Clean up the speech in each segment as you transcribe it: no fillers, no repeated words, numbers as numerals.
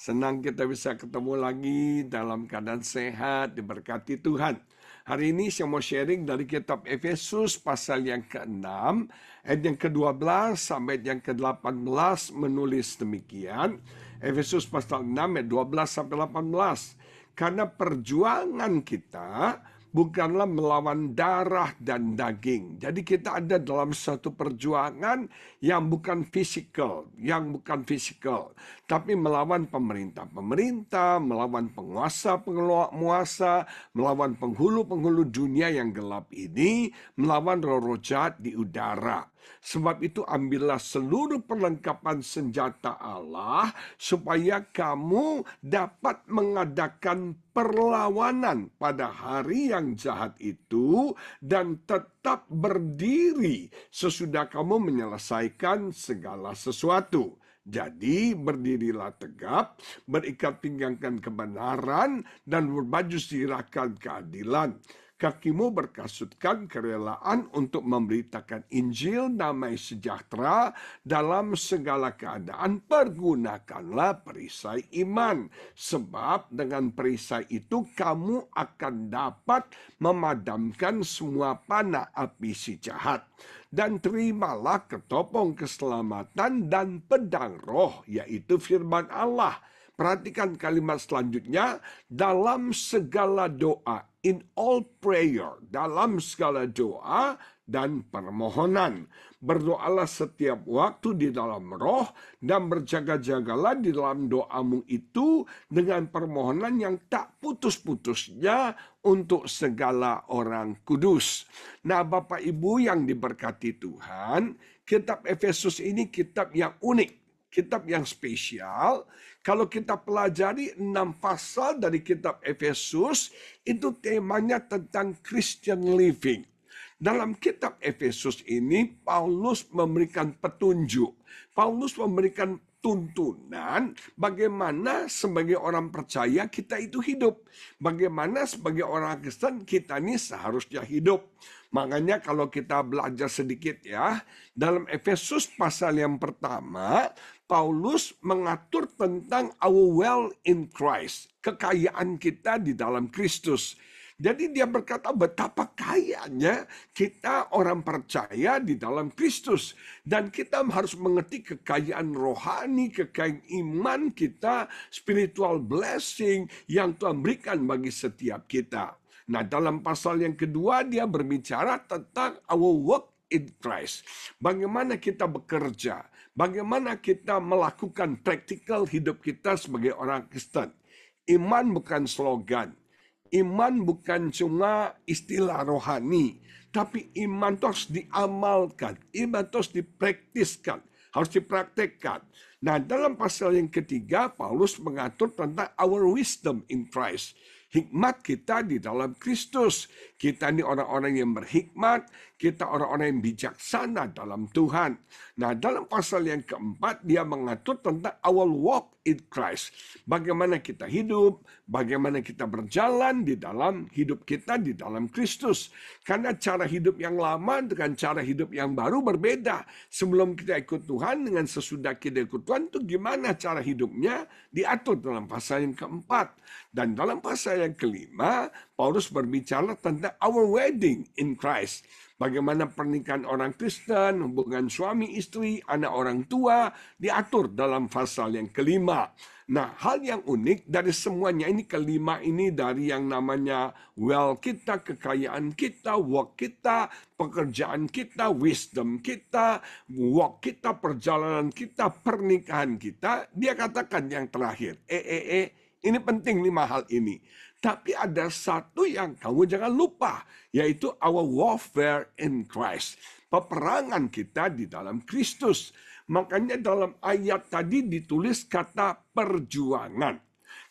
Senang kita bisa ketemu lagi dalam keadaan sehat, diberkati Tuhan. Hari ini saya mau sharing dari kitab Efesus pasal yang ke-6, ayat yang ke-12 sampai yang ke-18 menulis demikian. Efesus pasal 6 ayat 12 sampai 18. Karena perjuangan kita bukanlah melawan darah dan daging. Jadi kita ada dalam satu perjuangan yang bukan fisikal, tapi melawan pemerintah-pemerintah, melawan penguasa-penguasa, melawan penghulu-penghulu dunia yang gelap ini, melawan roh-roh jahat di udara. Sebab itu ambillah seluruh perlengkapan senjata Allah supaya kamu dapat mengadakan perlawanan pada hari yang jahat itu dan tetap berdiri sesudah kamu menyelesaikan segala sesuatu. Jadi berdirilah tegap, berikat pinggangkan kebenaran, dan berbaju sirahkan keadilan. Kakimu berkasutkan kerelaan untuk memberitakan Injil damai sejahtera dalam segala keadaan. Pergunakanlah perisai iman, sebab dengan perisai itu kamu akan dapat memadamkan semua panah api si jahat. Dan terimalah ketopong keselamatan dan pedang roh, yaitu firman Allah. Perhatikan kalimat selanjutnya, dalam segala doa, in all prayer, dalam segala doa dan permohonan. Berdoalah setiap waktu di dalam roh dan berjaga-jagalah di dalam doamu itu dengan permohonan yang tak putus-putusnya untuk segala orang kudus. Nah, Bapak Ibu yang diberkati Tuhan, kitab Efesus ini kitab yang unik. Kitab yang spesial. Kalau kita pelajari 6 pasal dari kitab Efesus, itu temanya tentang Christian living. Dalam kitab Efesus ini, Paulus memberikan petunjuk. Paulus memberikan tuntunan bagaimana sebagai orang percaya kita itu hidup. Bagaimana sebagai orang Kristen kita ini seharusnya hidup. Makanya kalau kita belajar sedikit ya, dalam Efesus pasal yang pertama, Paulus mengatur tentang our wealth in Christ, kekayaan kita di dalam Kristus. Jadi dia berkata betapa kayanya kita orang percaya di dalam Kristus. Dan kita harus mengerti kekayaan rohani, kekayaan iman kita, spiritual blessing yang Tuhan berikan bagi setiap kita. Nah, dalam pasal yang kedua dia berbicara tentang our work in Christ. Bagaimana kita bekerja, bagaimana kita melakukan praktikal hidup kita sebagai orang Kristen. Iman bukan slogan. Iman bukan cuma istilah rohani, tapi iman itu harus diamalkan, iman itu harus dipraktiskan, harus dipraktekkan. Nah, dalam pasal yang ketiga, Paulus mengatur tentang our wisdom in Christ. Hikmat kita di dalam Kristus. Kita ini orang-orang yang berhikmat, kita orang-orang yang bijaksana dalam Tuhan. Nah, dalam pasal yang keempat, dia mengatur tentang our walk in Christ. Bagaimana kita hidup, bagaimana kita berjalan di dalam hidup kita di dalam Kristus. Karena cara hidup yang lama dengan cara hidup yang baru berbeda. Sebelum kita ikut Tuhan dengan sesudah kita ikut Tuhan, itu gimana cara hidupnya diatur dalam pasal yang keempat. Dan dalam pasal yang kelima, Paulus berbicara tentang our wedding in Christ. Bagaimana pernikahan orang Kristen, hubungan suami istri, anak orang tua, diatur dalam pasal yang kelima. Nah, hal yang unik dari semuanya ini, kelima ini dari yang namanya wealth kita, kekayaan kita, work kita, pekerjaan kita, wisdom kita, walk kita, perjalanan kita, pernikahan kita. Dia katakan yang terakhir, ini penting 5 hal ini. Tapi ada satu yang kamu jangan lupa, yaitu our warfare in Christ. Peperangan kita di dalam Kristus. Makanya dalam ayat tadi ditulis kata perjuangan.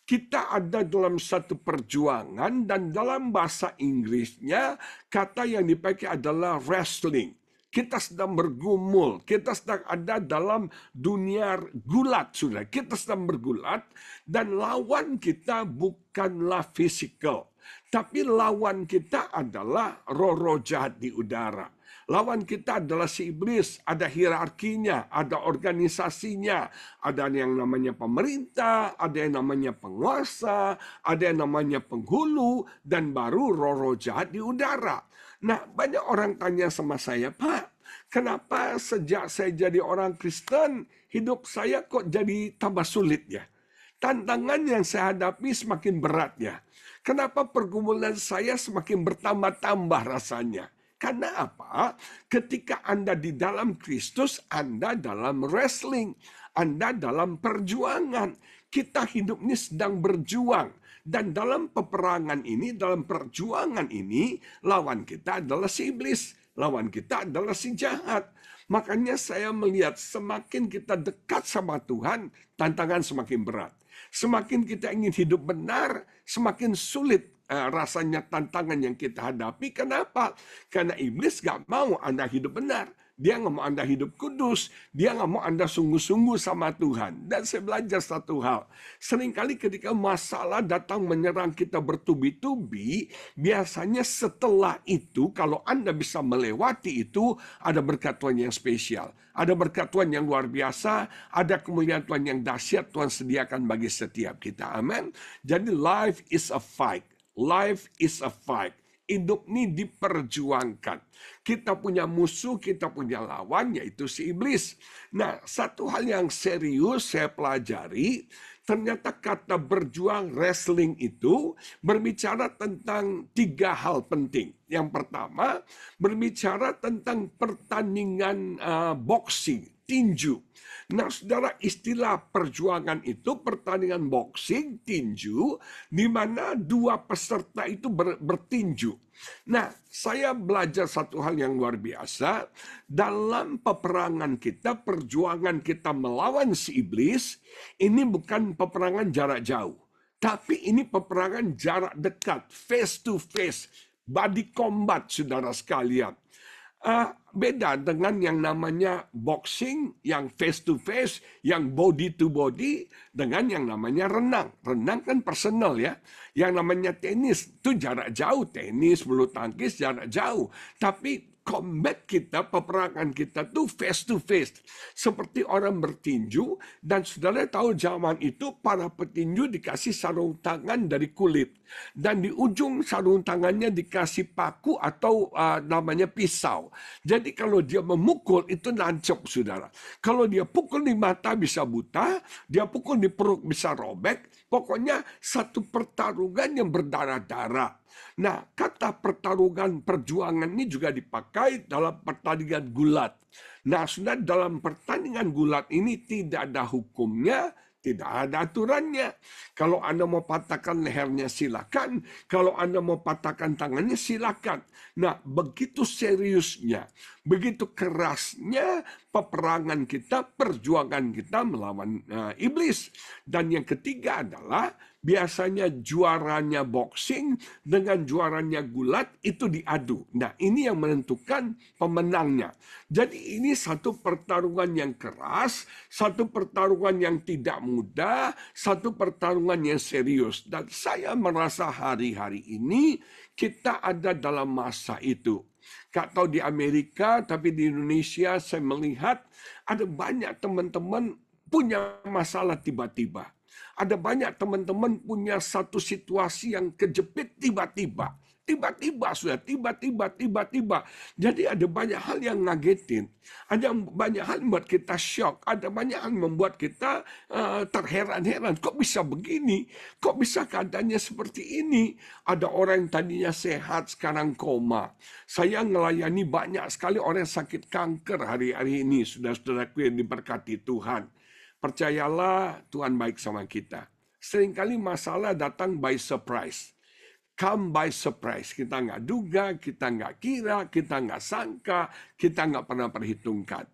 Kita ada dalam satu perjuangan dan dalam bahasa Inggrisnya kata yang dipakai adalah wrestling. Kita sedang bergumul, kita sedang ada dalam dunia gulat, sudah. Kita sedang bergulat dan lawan kita bukanlah fisikal, tapi lawan kita adalah roh-roh jahat di udara. Lawan kita adalah si iblis, ada hierarkinya, ada organisasinya, ada yang namanya pemerintah, ada yang namanya penguasa, ada yang namanya penghulu, dan baru roh-roh jahat di udara. Nah, banyak orang tanya sama saya, Pak, kenapa sejak saya jadi orang Kristen, hidup saya kok jadi tambah sulit ya? Tantangan yang saya hadapi semakin berat ya. Kenapa pergumulan saya semakin bertambah-tambah rasanya? Karena apa? Ketika Anda di dalam Kristus, Anda dalam wrestling, Anda dalam perjuangan. Kita hidup ini sedang berjuang. Dan dalam peperangan ini, dalam perjuangan ini, lawan kita adalah si iblis. Lawan kita adalah si jahat. Makanya saya melihat semakin kita dekat sama Tuhan, tantangan semakin berat. Semakin kita ingin hidup benar, semakin sulit rasanya tantangan yang kita hadapi. Kenapa? Karena iblis gak mau Anda hidup benar. Dia nggak mau Anda hidup kudus. Dia nggak mau Anda sungguh-sungguh sama Tuhan. Dan saya belajar satu hal. Seringkali ketika masalah datang menyerang kita bertubi-tubi, biasanya setelah itu, kalau Anda bisa melewati itu, ada berkat Tuhan yang spesial. Ada berkat Tuhan yang luar biasa. Ada kemuliaan Tuhan yang dahsyat Tuhan sediakan bagi setiap kita. Amin. Jadi life is a fight. Life is a fight. Hidup ini diperjuangkan. Kita punya musuh, kita punya lawan, yaitu si iblis. Nah, satu hal yang serius saya pelajari, ternyata kata berjuang, wrestling itu berbicara tentang 3 hal penting. Yang pertama, berbicara tentang pertandingan boxing, tinju. Nah, saudara, istilah perjuangan itu pertandingan boxing, tinju, di mana 2 peserta itu bertinju. Nah, saya belajar satu hal yang luar biasa. Dalam peperangan kita, perjuangan kita melawan si iblis, ini bukan peperangan jarak jauh. Tapi ini peperangan jarak dekat, face to face, body combat, saudara sekalian. Beda dengan yang namanya boxing, yang face to face, yang body to body, dengan yang namanya renang. Renang kan personal ya. Yang namanya tenis itu jarak jauh, tenis, bulu tangkis jarak jauh. Tapi combat kita, peperangan kita tuh face to face. Seperti orang bertinju, dan saudara tahu zaman itu para petinju dikasih sarung tangan dari kulit. Dan di ujung sarung tangannya dikasih paku atau namanya pisau. Jadi kalau dia memukul itu nancep, saudara. Kalau dia pukul di mata bisa buta, dia pukul di perut bisa robek. Pokoknya satu pertarungan yang berdarah-darah. Nah, kata pertarungan perjuangan ini juga dipakai dalam pertandingan gulat. Nah, sudah dalam pertandingan gulat ini tidak ada hukumnya, tidak ada aturannya. Kalau Anda mau patahkan lehernya silakan, kalau Anda mau patahkan tangannya silakan. Nah, begitu seriusnya, begitu kerasnya peperangan kita, perjuangan kita melawan iblis. Dan yang ketiga adalah biasanya juaranya boxing dengan juaranya gulat itu diadu. Nah, ini yang menentukan pemenangnya. Jadi ini satu pertarungan yang keras, satu pertarungan yang tidak mudah, satu pertarungan yang serius. Dan saya merasa hari-hari ini kita ada dalam masa itu. Gak tahu di Amerika, tapi di Indonesia saya melihat ada banyak teman-teman punya masalah tiba-tiba. Ada banyak teman-teman punya satu situasi yang kejepit tiba-tiba. Tiba-tiba sudah, tiba-tiba. Jadi ada banyak hal yang ngagetin. Ada banyak hal yang membuat kita shock. Ada banyak hal yang membuat kita terheran-heran. Kok bisa begini? Kok bisa keadaannya seperti ini? Ada orang yang tadinya sehat, sekarang koma. Saya melayani banyak sekali orang yang sakit kanker hari-hari ini. Saudara-saudaraku yang diberkati Tuhan. Percayalah Tuhan baik sama kita. Seringkali masalah datang by surprise. Come by surprise. Kita nggak duga, kita nggak kira, kita nggak sangka, kita nggak pernah perhitungkan.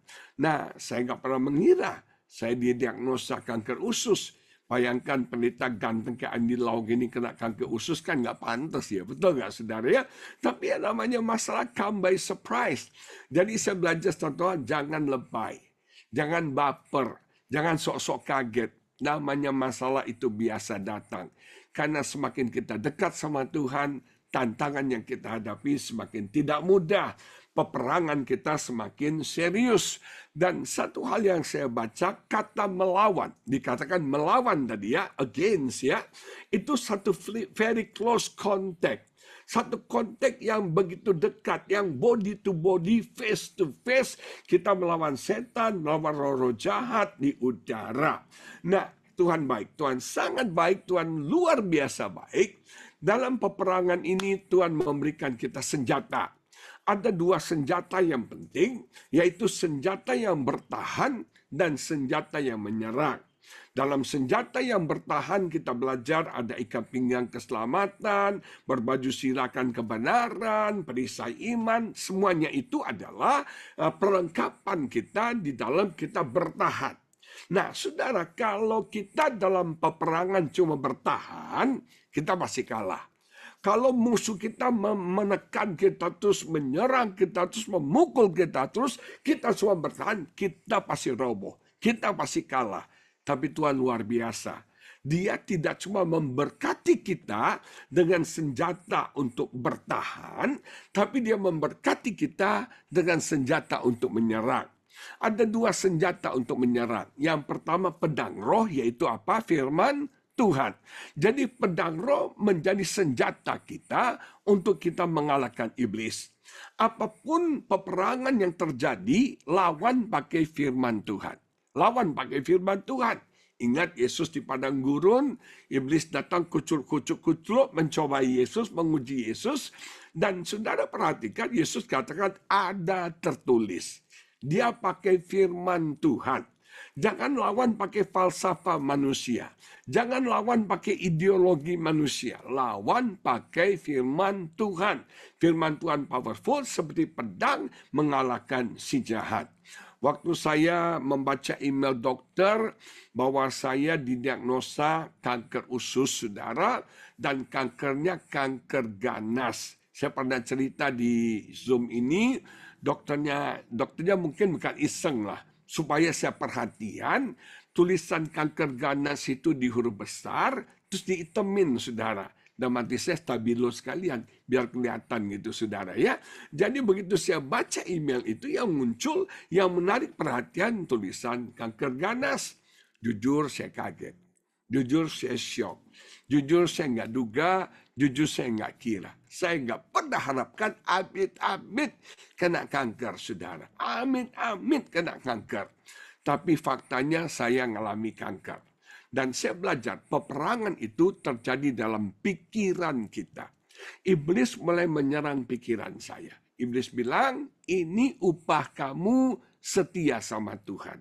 Nah, saya nggak pernah mengira. Saya didiagnosa kanker usus. Bayangkan pendeta ganteng kayak Andi Lau gini kena kanker usus kan nggak pantas ya. Betul nggak saudara ya? Tapi yang namanya masalah come by surprise. Jadi saya belajar contohnya jangan lebay. Jangan baper. Jangan sok-sok kaget. Namanya masalah itu biasa datang. Karena semakin kita dekat sama Tuhan, tantangan yang kita hadapi semakin tidak mudah. peperangan kita semakin serius. Dan satu hal yang saya baca, kata melawan, dikatakan melawan tadi ya, against ya, itu satu very close contact. Satu konteks yang begitu dekat, yang body to body, face to face. Kita melawan setan, melawan roh-roh jahat di udara. Nah, Tuhan baik, Tuhan sangat baik, Tuhan luar biasa baik. Dalam peperangan ini Tuhan memberikan kita senjata. Ada dua senjata yang penting, yaitu senjata yang bertahan dan senjata yang menyerang. Dalam senjata yang bertahan kita belajar ada ikat pinggang keselamatan, berbaju silakan kebenaran, perisai iman. Semuanya itu adalah perlengkapan kita di dalam kita bertahan. Nah, saudara, kalau kita dalam peperangan cuma bertahan, kita pasti kalah. Kalau musuh kita menekan kita terus, menyerang kita terus, memukul kita terus, kita semua bertahan, kita pasti roboh, kita pasti kalah. Tapi Tuhan luar biasa. Dia tidak cuma memberkati kita dengan senjata untuk bertahan, tapi dia memberkati kita dengan senjata untuk menyerang. Ada dua senjata untuk menyerang. Yang pertama pedang roh, yaitu apa? Firman Tuhan. Jadi pedang roh menjadi senjata kita untuk kita mengalahkan iblis. Apapun peperangan yang terjadi, lawan pakai firman Tuhan. Lawan pakai firman Tuhan. Ingat Yesus di padang gurun, iblis datang kucuk-kucuk mencobai Yesus, menguji Yesus. Dan saudara perhatikan, Yesus katakan ada tertulis. Dia pakai firman Tuhan. Jangan lawan pakai falsafah manusia. Jangan lawan pakai ideologi manusia. Lawan pakai firman Tuhan. Firman Tuhan powerful seperti pedang mengalahkan si jahat. Waktu saya membaca email dokter bahwa saya didiagnosa kanker usus, saudara, dan kankernya kanker ganas. Saya pernah cerita di Zoom ini, dokternya mungkin bukan iseng lah, supaya saya perhatian, tulisan kanker ganas itu di huruf besar, terus diitemin, saudara. Dan mati saya stabilo sekalian, biar kelihatan gitu, saudara ya. Jadi begitu saya baca email itu, yang muncul, yang menarik perhatian, tulisan kanker ganas. Jujur saya kaget, jujur saya syok, jujur saya nggak duga, jujur saya nggak kira. Saya nggak pernah harapkan amit-amit kena kanker, saudara. Amit-amit kena kanker. Tapi faktanya saya ngalami kanker. Dan saya belajar peperangan itu terjadi dalam pikiran kita. Iblis mulai menyerang pikiran saya. Iblis bilang, ini upah kamu setia sama Tuhan.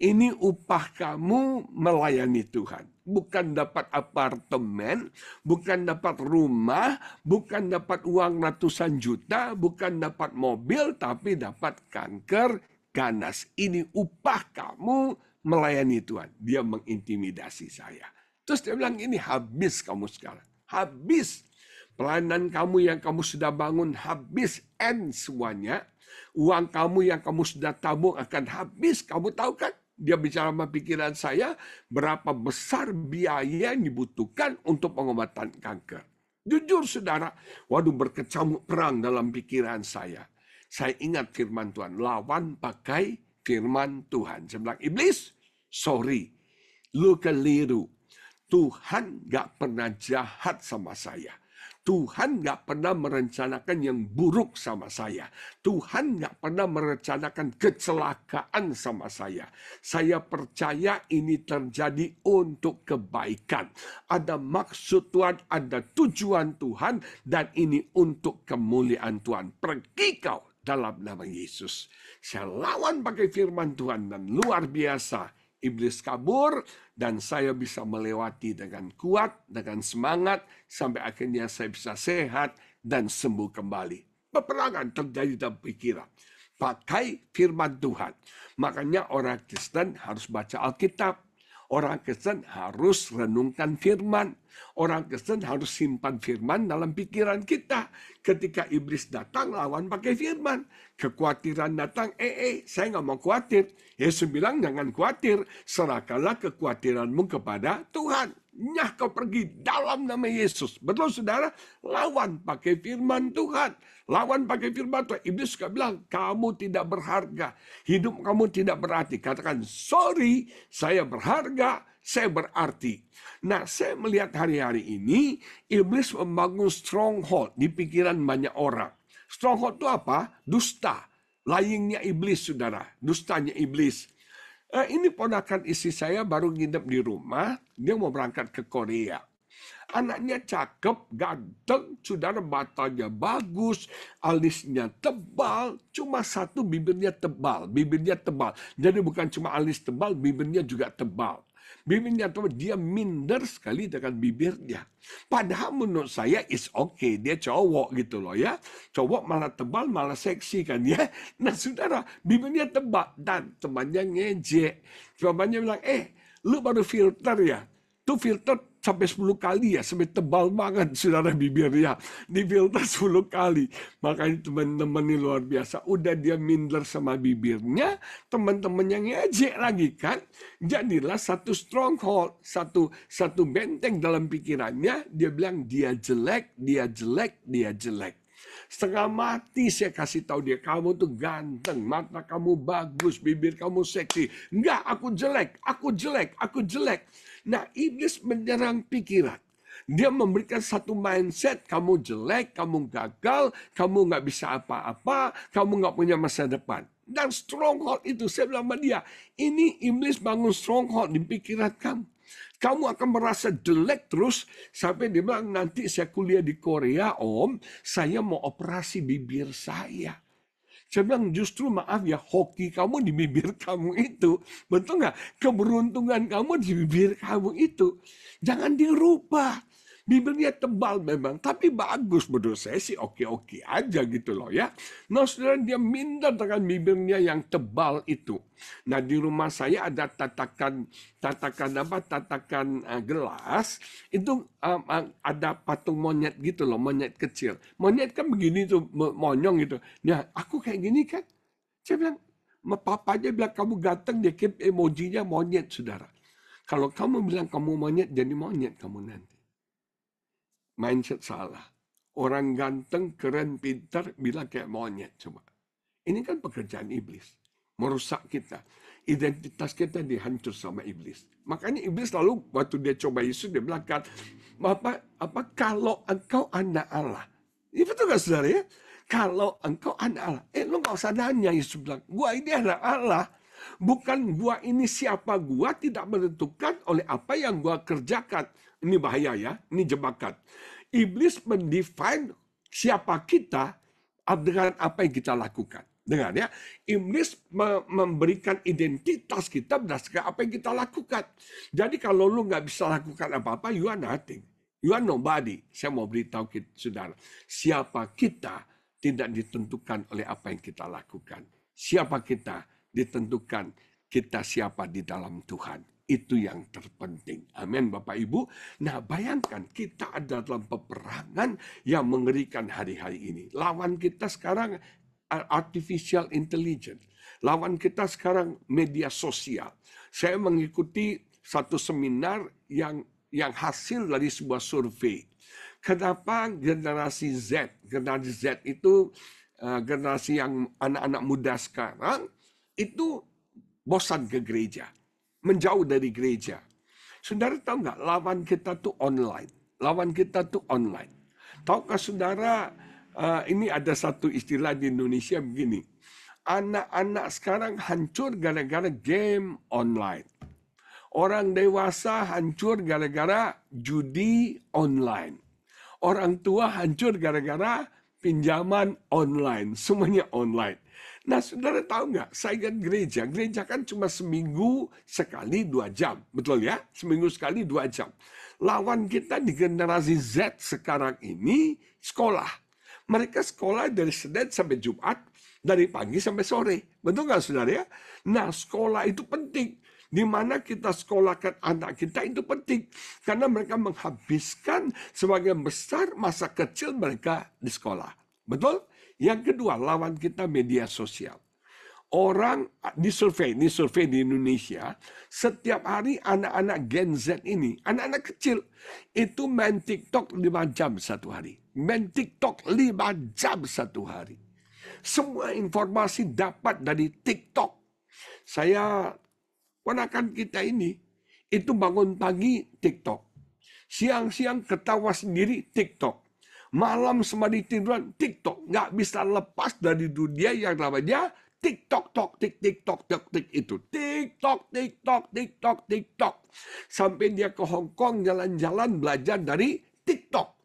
Ini upah kamu melayani Tuhan. Bukan dapat apartemen, bukan dapat rumah, bukan dapat uang ratusan juta, bukan dapat mobil, tapi dapat kanker ganas. Ini upah kamu melayani Tuhan. Dia mengintimidasi saya. Terus dia bilang, ini habis kamu sekarang. Habis. Pelayanan kamu yang kamu sudah bangun habis. End semuanya. Uang kamu yang kamu sudah tabung akan habis. Kamu tahu kan? Dia bicara sama pikiran saya, berapa besar biaya yang dibutuhkan untuk pengobatan kanker. Jujur saudara, waduh berkecamuk perang dalam pikiran saya. Saya ingat firman Tuhan, lawan pakai firman Tuhan. Saya bilang, iblis, sorry, lu keliru. Tuhan gak pernah jahat sama saya. Tuhan gak pernah merencanakan yang buruk sama saya. Tuhan gak pernah merencanakan kecelakaan sama saya. Saya percaya ini terjadi untuk kebaikan. Ada maksud Tuhan, ada tujuan Tuhan, dan ini untuk kemuliaan Tuhan. Pergi kau dalam nama Yesus. Saya lawan pakai firman Tuhan dan luar biasa. Iblis kabur dan saya bisa melewati dengan kuat, dengan semangat, sampai akhirnya saya bisa sehat dan sembuh kembali. Peperangan terjadi dalam pikiran. Pakai firman Tuhan. Makanya orang Kristen harus baca Alkitab. Orang Kristen harus renungkan firman. Orang Kristen harus simpan firman dalam pikiran kita. Ketika iblis datang, lawan pakai firman. Kekhawatiran datang, saya nggak mau khawatir. Yesus bilang, jangan khawatir. Serahkanlah kekhawatiranmu kepada Tuhan. Nyah kau pergi dalam nama Yesus. Betul saudara? Lawan pakai firman Tuhan. Lawan pakai firman Tuhan. Iblis suka bilang, kamu tidak berharga. Hidup kamu tidak berarti. Katakan, sorry, saya berharga, saya berarti. Nah, saya melihat hari-hari ini, iblis membangun stronghold di pikiran banyak orang. Stronghold itu apa? Dusta. Lyingnya iblis, saudara. Dustanya iblis. Ini ponakan istri saya baru nginep di rumah. Dia mau berangkat ke Korea. Anaknya cakep, ganteng, saudara, matanya bagus, alisnya tebal, cuma satu bibirnya tebal. Bibirnya tebal. Jadi bukan cuma alis tebal, bibirnya juga tebal. Bibirnya tebal, dia minder sekali dengan bibirnya. Padahal menurut saya is okay, dia cowok gitu loh ya. Cowok malah tebal, malah seksi kan ya. Nah saudara, bibirnya tebal dan temannya ngejek. Temannya bilang, lu baru filter ya? Tuh filter sampai 10 kali ya, sampai tebal banget saudara bibirnya. Di filter 10 kali. Makanya teman-teman ini luar biasa. Udah dia minder sama bibirnya, teman-temannya ngejek lagi kan. Jadilah satu stronghold, satu benteng dalam pikirannya. Dia bilang dia jelek, dia jelek, dia jelek. Setengah mati saya kasih tahu dia, kamu tuh ganteng, mata kamu bagus, bibir kamu seksi. Enggak, aku jelek, aku jelek, aku jelek. Nah, iblis menyerang pikiran. Dia memberikan satu mindset, kamu jelek, kamu gagal, kamu nggak bisa apa-apa, kamu nggak punya masa depan. Dan stronghold itu, saya bilang sama dia, ini iblis bangun stronghold di pikiran kamu. Kamu akan merasa jelek terus sampai dia bilang, nanti saya kuliah di Korea, Om, saya mau operasi bibir saya. Saya bilang, justru maaf ya, hoki kamu di bibir kamu itu. Betul nggak? Keberuntungan kamu di bibir kamu itu. Jangan dirubah. Bibirnya tebal memang, tapi bagus menurut saya sih oke-oke aja gitu loh ya. Nah saudara, dia minder dengan bibirnya yang tebal itu. Nah di rumah saya ada tatakan gelas, itu ada patung monyet gitu loh, monyet kecil. Monyet kan begini tuh, monyong gitu. Nah aku kayak gini kan, saya bilang, papanya bilang kamu ganteng, dia kirim emojinya monyet saudara. Kalau kamu bilang kamu monyet, jadi monyet kamu nanti. Mindset salah. Orang ganteng, keren, pintar, bilang kayak monyet. Coba. Ini kan pekerjaan iblis. Merusak kita. Identitas kita dihancur sama iblis. Makanya iblis lalu waktu dia coba Yesus, dia bilang kan, apa kalau engkau anak Allah. Ini betul gak saudara ya? Kalau engkau anak Allah. Lu gak usah nanya, Yesus bilang, gua ini anak Allah. Bukan gua ini siapa gua tidak menentukan oleh apa yang gua kerjakan. Ini bahaya ya, ini jebakan. Iblis mendefine siapa kita dengan apa yang kita lakukan. Dengar ya, iblis memberikan identitas kita berdasarkan apa yang kita lakukan. Jadi kalau lu nggak bisa lakukan apa-apa, you are nothing. You are nobody. Saya mau beritahu saudara, siapa kita tidak ditentukan oleh apa yang kita lakukan. Siapa kita ditentukan kita siapa di dalam Tuhan. Itu yang terpenting. Amin Bapak Ibu. Nah bayangkan kita ada dalam peperangan yang mengerikan hari-hari ini. Lawan kita sekarang artificial intelligence. Lawan kita sekarang media sosial. Saya mengikuti satu seminar yang hasil dari sebuah survei. Kenapa generasi Z? Generasi Z itu generasi yang anak-anak muda sekarang itu bosan ke gereja, menjauh dari gereja. Saudara tahu nggak, lawan kita tuh online. Lawan kita tuh online. Tahukah saudara, ini ada satu istilah di Indonesia begini. Anak-anak sekarang hancur gara-gara game online. Orang dewasa hancur gara-gara judi online. Orang tua hancur gara-gara pinjaman online. Semuanya online. Nah, saudara tahu nggak, saingan gereja kan cuma seminggu sekali 2 jam. Betul ya? Seminggu sekali 2 jam. Lawan kita di generasi Z sekarang ini sekolah. Mereka sekolah dari Senin sampai Jumat, dari pagi sampai sore. Betul nggak saudara ya? Nah, sekolah itu penting. Di mana kita sekolahkan anak kita itu penting. Karena mereka menghabiskan sebagian besar masa kecil mereka di sekolah. Betul? Yang kedua, lawan kita media sosial. Orang ini survei di Indonesia, setiap hari anak-anak Gen Z ini, anak-anak kecil, itu main TikTok 5 jam satu hari. Main TikTok 5 jam satu hari. Semua informasi dapat dari TikTok. Saya, ponakan kita ini, itu bangun pagi TikTok. Siang-siang ketawa sendiri TikTok. Malam sembari tiduran TikTok. Nggak bisa lepas dari dunia yang namanya TikTok, TikTok itu. TikTok. Sampai dia ke Hong Kong jalan-jalan belajar dari TikTok.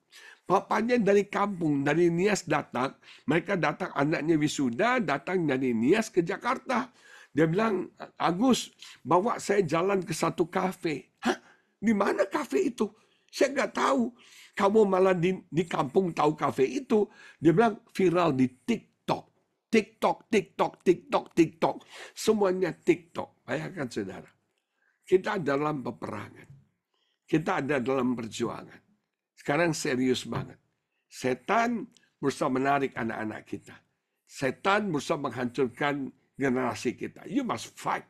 Papanya dari kampung, dari Nias datang. Mereka datang, anaknya wisuda, datang dari Nias ke Jakarta. Dia bilang, Agus, bawa saya jalan ke satu kafe. Hah? Di mana kafe itu? Saya nggak tahu. Kamu malah di kampung tahu kafe itu. Dia bilang, viral di TikTok. TikTok. Semuanya TikTok. Bayangkan saudara. Kita dalam peperangan. Kita ada dalam perjuangan. Sekarang serius banget. Setan berusaha menarik anak-anak kita. Setan berusaha menghancurkan generasi kita. You must fight.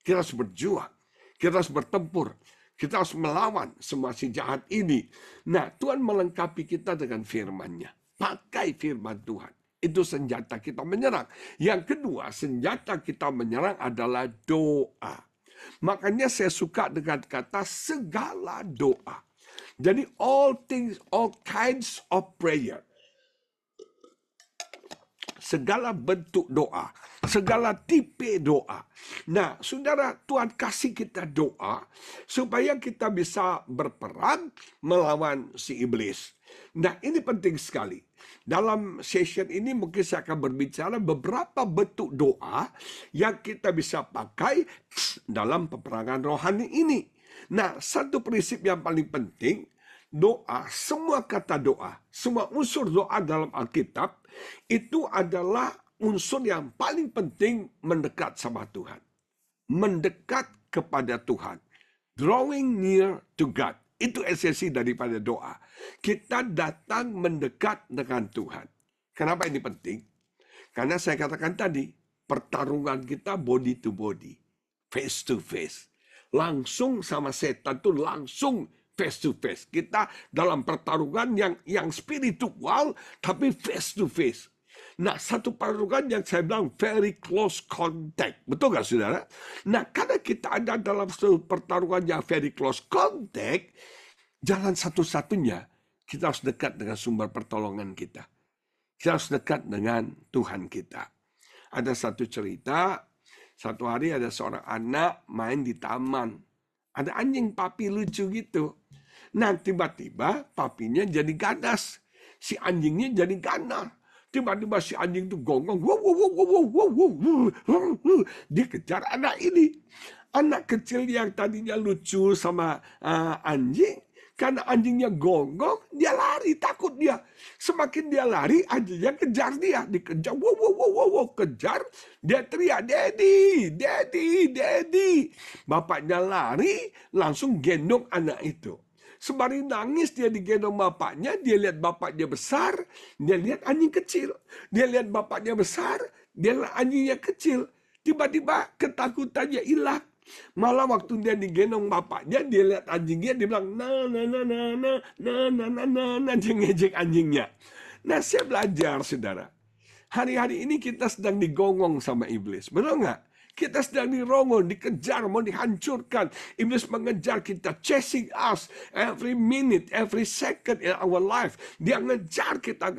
Kita harus berjuang. Kita harus bertempur. Kita harus melawan semua si jahat ini. Nah, Tuhan melengkapi kita dengan firman-Nya. Pakai firman Tuhan. Itu senjata kita menyerang. Yang kedua, senjata kita menyerang adalah doa. Makanya saya suka dengan kata segala doa. Jadi all kinds of prayer. Segala bentuk doa, segala tipe doa. Nah, saudara, Tuhan kasih kita doa supaya kita bisa berperang melawan si iblis. Nah, ini penting sekali. Dalam session ini mungkin saya akan berbicara beberapa bentuk doa yang kita bisa pakai dalam peperangan rohani ini. Nah, satu prinsip yang paling penting, doa, semua kata doa, semua unsur doa dalam Alkitab, itu adalah unsur yang paling penting mendekat sama Tuhan. Mendekat kepada Tuhan. Drawing near to God. Itu esensi daripada doa. Kita datang mendekat dengan Tuhan. Kenapa ini penting? Karena saya katakan tadi, pertarungan kita body to body. Face to face. Langsung sama setan tuh langsung face to face. Kita dalam pertarungan yang spiritual tapi face to face. Nah, satu pertarungan yang saya bilang very close contact. Betul gak saudara? Nah, karena kita ada dalam satu pertarungan yang very close contact, jalan satu-satunya kita harus dekat dengan sumber pertolongan kita. Kita harus dekat dengan Tuhan kita. Ada satu cerita, satu hari ada seorang anak main di taman. Ada anjing papi lucu gitu. Nah, tiba-tiba papinya jadi ganas. Si anjingnya jadi ganas. Tiba-tiba si anjing itu gonggong. Dia kejar anak ini. Anak kecil yang tadinya lucu sama anjing. Karena anjingnya gonggong, dia lari, takut dia. Semakin dia lari, anjingnya kejar dia. Dikejar, kejar. Dia teriak, Daddy. Bapaknya lari, langsung gendong anak itu. Sembari nangis dia digendong bapaknya, dia lihat bapaknya besar, dia lihat anjing kecil. Dia lihat bapaknya besar, dia lihat anjingnya kecil. Tiba-tiba ketakutannya hilang. Malah waktu dia digendong bapaknya, dia lihat anjingnya, dia bilang, dia ngejek anjingnya. Nah, saya belajar, saudara. Hari-hari ini kita sedang digonggong sama iblis. Benar nggak? Kita sedang dirongol, dikejar, mau dihancurkan. Iblis mengejar kita, chasing us every minute, every second in our life. Dia ngejar kita.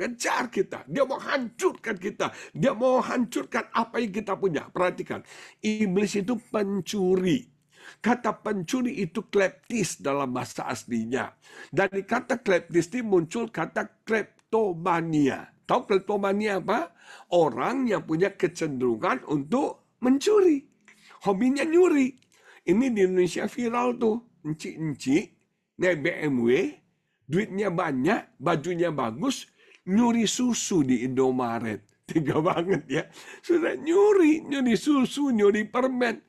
Dia mau hancurkan kita. Dia mau hancurkan apa yang kita punya. Perhatikan, iblis itu pencuri. Kata pencuri itu kleptis dalam bahasa aslinya. Dari kata kleptis ini muncul kata kleptomania. Tahu kleptomania apa? Orang yang punya kecenderungan untuk mencuri. Hobinya nyuri. Ini di Indonesia viral tuh. Encik-encik naik BMW, duitnya banyak, bajunya bagus, nyuri susu di Indomaret. Tega banget ya. Sudah nyuri susu, nyuri permen.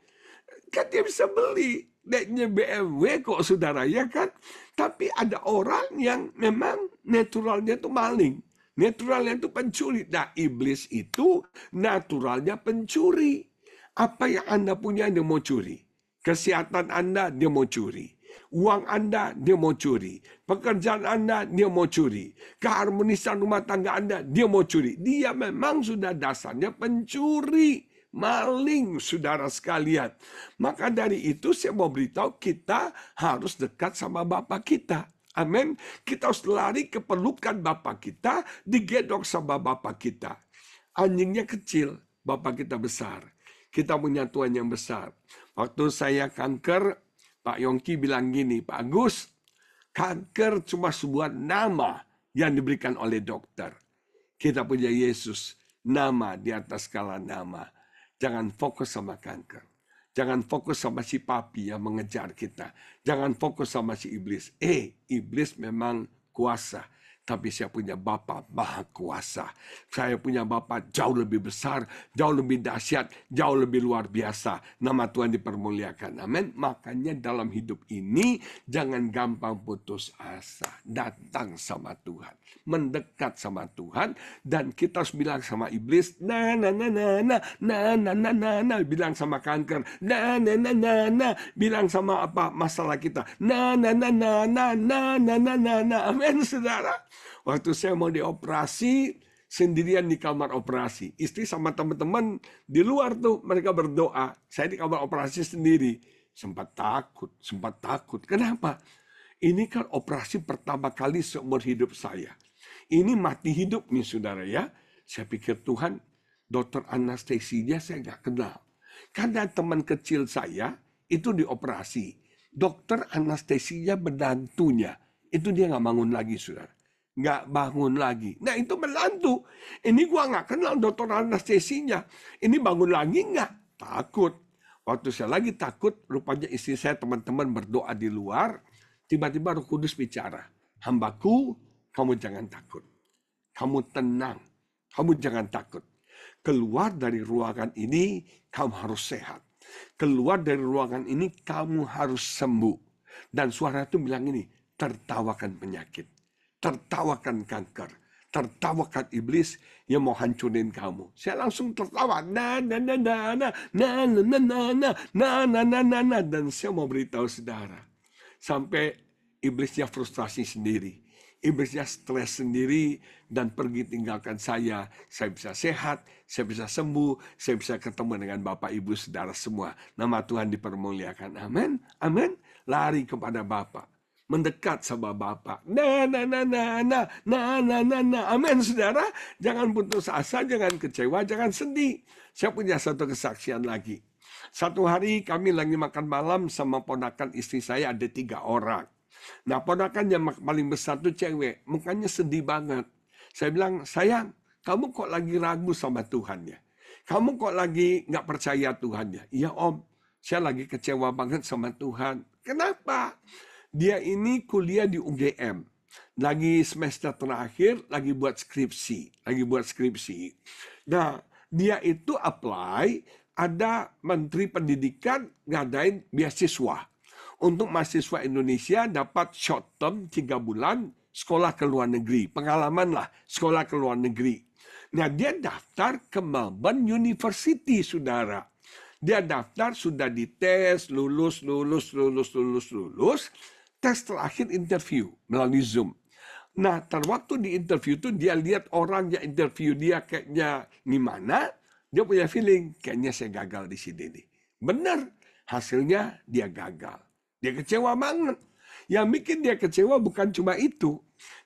Kan dia bisa beli. Naiknya BMW kok saudara, ya kan? Tapi ada orang yang memang naturalnya tuh maling. Naturalnya itu pencuri. Nah, iblis itu naturalnya pencuri. Apa yang Anda punya dia mau curi. Kesehatan Anda dia mau curi. Uang Anda dia mau curi. Pekerjaan Anda dia mau curi. Keharmonisan rumah tangga Anda dia mau curi. Dia memang sudah dasarnya pencuri. Maling, saudara sekalian. Maka dari itu saya mau beritahu kita harus dekat sama Bapa kita. Amin. Kita harus lari ke pelukan Bapa kita, digedok sama Bapa kita. Anjingnya kecil, Bapa kita besar. Kita punya Tuhan yang besar. Waktu saya kanker, Pak Yongki bilang gini, Pak Agus, kanker cuma sebuah nama yang diberikan oleh dokter. Kita punya Yesus, nama di atas segala nama. Jangan fokus sama kanker. Jangan fokus sama si papi yang mengejar kita. Jangan fokus sama si iblis. Iblis memang kuasa. Tapi saya punya Bapa Maha Kuasa. Saya punya Bapa jauh lebih besar, jauh lebih dahsyat, jauh lebih luar biasa. Nama Tuhan dipermuliakan. Amin. Makanya dalam hidup ini jangan gampang putus asa. Datang sama Tuhan. Mendekat sama Tuhan. Dan kita harus bilang sama iblis, bilang sama kanker, bilang sama apa masalah kita, amin, saudara. Waktu saya mau dioperasi, sendirian di kamar operasi. Istri sama teman-teman di luar tuh, mereka berdoa. Saya di kamar operasi sendiri. Sempat takut. Kenapa? Ini kan operasi pertama kali seumur hidup saya. Ini mati hidup nih, saudara ya. Saya pikir Tuhan, dokter anestesinya saya nggak kenal. Karena teman kecil saya itu dioperasi. Dokter anestesinya menantunya. Itu dia nggak bangun lagi, saudara. Nggak bangun lagi. Nah, itu menantu. Ini gua nggak kenal dokter anestesinya. Ini bangun lagi nggak? Takut. Waktu saya lagi takut, rupanya istri saya teman-teman berdoa di luar. Tiba-tiba Roh Kudus bicara. Hambaku, kamu jangan takut. Kamu tenang. Kamu jangan takut. Keluar dari ruangan ini, kamu harus sehat. Keluar dari ruangan ini, kamu harus sembuh. Dan suara itu bilang ini, tertawakan penyakit. Tertawakan kanker. Tertawakan iblis yang mau hancurin kamu. Saya langsung tertawa. Dan saya mau beritahu saudara. Sampai iblisnya frustasi sendiri. Iblisnya stres sendiri dan pergi tinggalkan saya. Saya bisa sehat, saya bisa sembuh, saya bisa ketemu dengan Bapak, Ibu, Saudara semua. Nama Tuhan dipermuliakan. Amin. Amin. Lari kepada Bapak. Mendekat sama Bapak. Amin, saudara. Jangan putus asa, jangan kecewa, jangan sedih. Saya punya satu kesaksian lagi. Satu hari kami lagi makan malam sama ponakan istri saya, ada 3 orang. Nah, ponakan yang paling besar tuh cewek, mukanya sedih banget. Saya bilang, sayang, kamu kok lagi ragu sama Tuhan ya? Kamu kok lagi nggak percaya Tuhan ya? Iya om, saya lagi kecewa banget sama Tuhan. Kenapa? Dia ini kuliah di UGM. Lagi semester terakhir, lagi buat skripsi. Nah, dia itu apply, ada Menteri Pendidikan ngadain beasiswa. Untuk mahasiswa Indonesia dapat short term 3 bulan sekolah ke luar negeri. Pengalaman lah sekolah ke luar negeri. Nah, dia daftar ke Melbourne University, saudara. Dia daftar, sudah dites, lulus. Tes terakhir interview melalui Zoom. Nah, waktu di interview itu dia lihat orang yang interview dia kayaknya gimana. Dia punya feeling, kayaknya saya gagal di sini nih. Benar, hasilnya dia gagal. Dia kecewa banget. Yang bikin dia kecewa bukan cuma itu.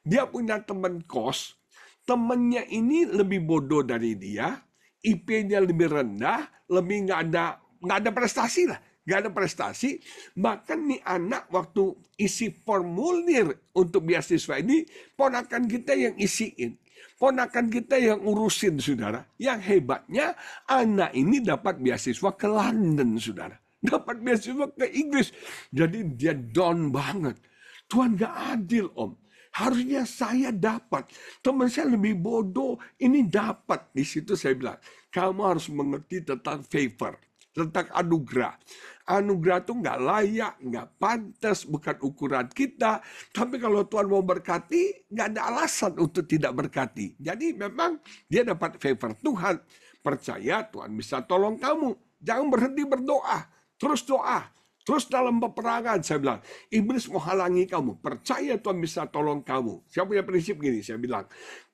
Dia punya teman kos. Temennya ini lebih bodoh dari dia. IP-nya lebih rendah. Lebih nggak ada prestasi lah. Nggak ada prestasi. Bahkan nih anak waktu isi formulir untuk beasiswa ini, ponakan kita yang isiin. Ponakan kita yang urusin, saudara. Yang hebatnya, anak ini dapat beasiswa ke London, saudara. Dapat beasiswa ke Inggris. Jadi dia down banget. Tuhan gak adil om. Harusnya saya dapat. Teman saya lebih bodoh. Ini dapat. Di situ saya bilang. Kamu harus mengerti tentang favor. Tentang anugerah. Anugerah itu nggak layak, nggak pantas, bukan ukuran kita. Tapi kalau Tuhan mau berkati, nggak ada alasan untuk tidak berkati. Jadi memang dia dapat favor Tuhan. Percaya Tuhan bisa tolong kamu. Jangan berhenti berdoa. Terus doa. Terus dalam peperangan, saya bilang, iblis mau halangi kamu. Percaya Tuhan bisa tolong kamu. Saya punya prinsip gini, saya bilang,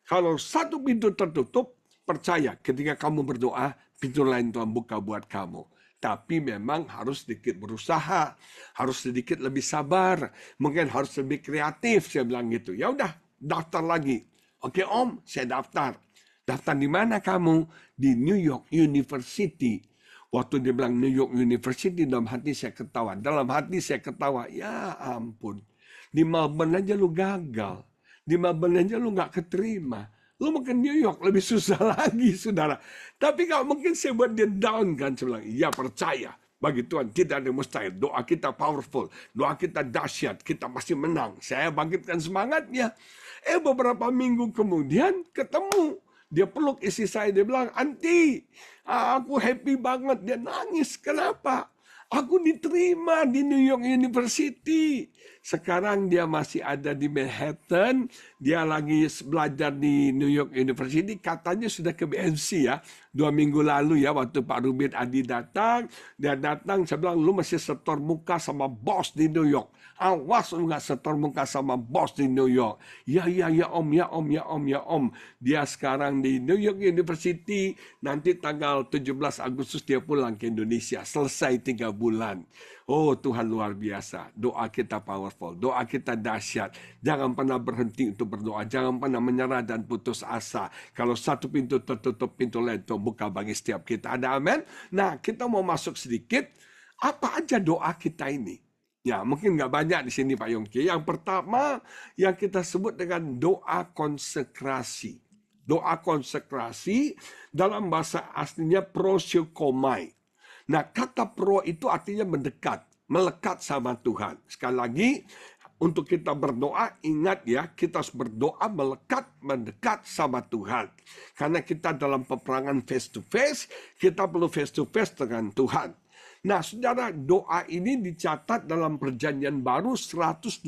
kalau satu pintu tertutup, percaya ketika kamu berdoa, pintu lain Tuhan buka buat kamu. Tapi memang harus sedikit berusaha, harus sedikit lebih sabar, mungkin harus lebih kreatif, saya bilang gitu. Ya udah, daftar lagi. Oke Om, saya daftar. Daftar di mana kamu? Di New York University. Waktu dia bilang New York University, dalam hati saya ketawa. Dalam hati saya ketawa, ya ampun. Di Melbourne aja lu gagal. Di Melbourne aja lu gak keterima. Lu makan New York lebih susah lagi, saudara. Tapi gak mungkin saya buat dia down kan. Saya bilang, ya percaya. Bagi Tuhan tidak ada yang mustahil. Doa kita powerful. Doa kita dahsyat. Kita pasti menang. Saya bangkitkan semangatnya. Beberapa minggu kemudian ketemu. Dia peluk istri saya. Dia bilang, Anti, aku happy banget. Dia nangis. Kenapa? Aku diterima di New York University. Sekarang dia masih ada di Manhattan. Dia lagi belajar di New York University. Katanya sudah ke BNC ya. 2 minggu lalu ya, waktu Pak Rubin Adi datang. Dia datang, saya bilang, lu masih setor muka sama bos di New York. Awas lu gak setor muka sama bos di New York. Ya om. Dia sekarang di New York University. Nanti tanggal 17 Agustus dia pulang ke Indonesia. Selesai 3 bulan. Oh Tuhan luar biasa. Doa kita powerful. Doa kita dahsyat. Jangan pernah berhenti untuk berdoa. Jangan pernah menyerah dan putus asa. Kalau satu pintu tertutup, pintu lain buka bagi setiap kita. Ada amin? Nah, kita mau masuk sedikit. Apa aja doa kita ini? Ya, mungkin nggak banyak di sini Pak Yongki. Yang pertama, yang kita sebut dengan doa konsekrasi. Doa konsekrasi dalam bahasa aslinya prosiokomai. Nah, kata pro itu artinya mendekat, melekat sama Tuhan. Sekali lagi, untuk kita berdoa, ingat ya, kita harus berdoa melekat, mendekat sama Tuhan. Karena kita dalam peperangan face to face, kita perlu face to face dengan Tuhan. Nah, saudara, doa ini dicatat dalam perjanjian baru 127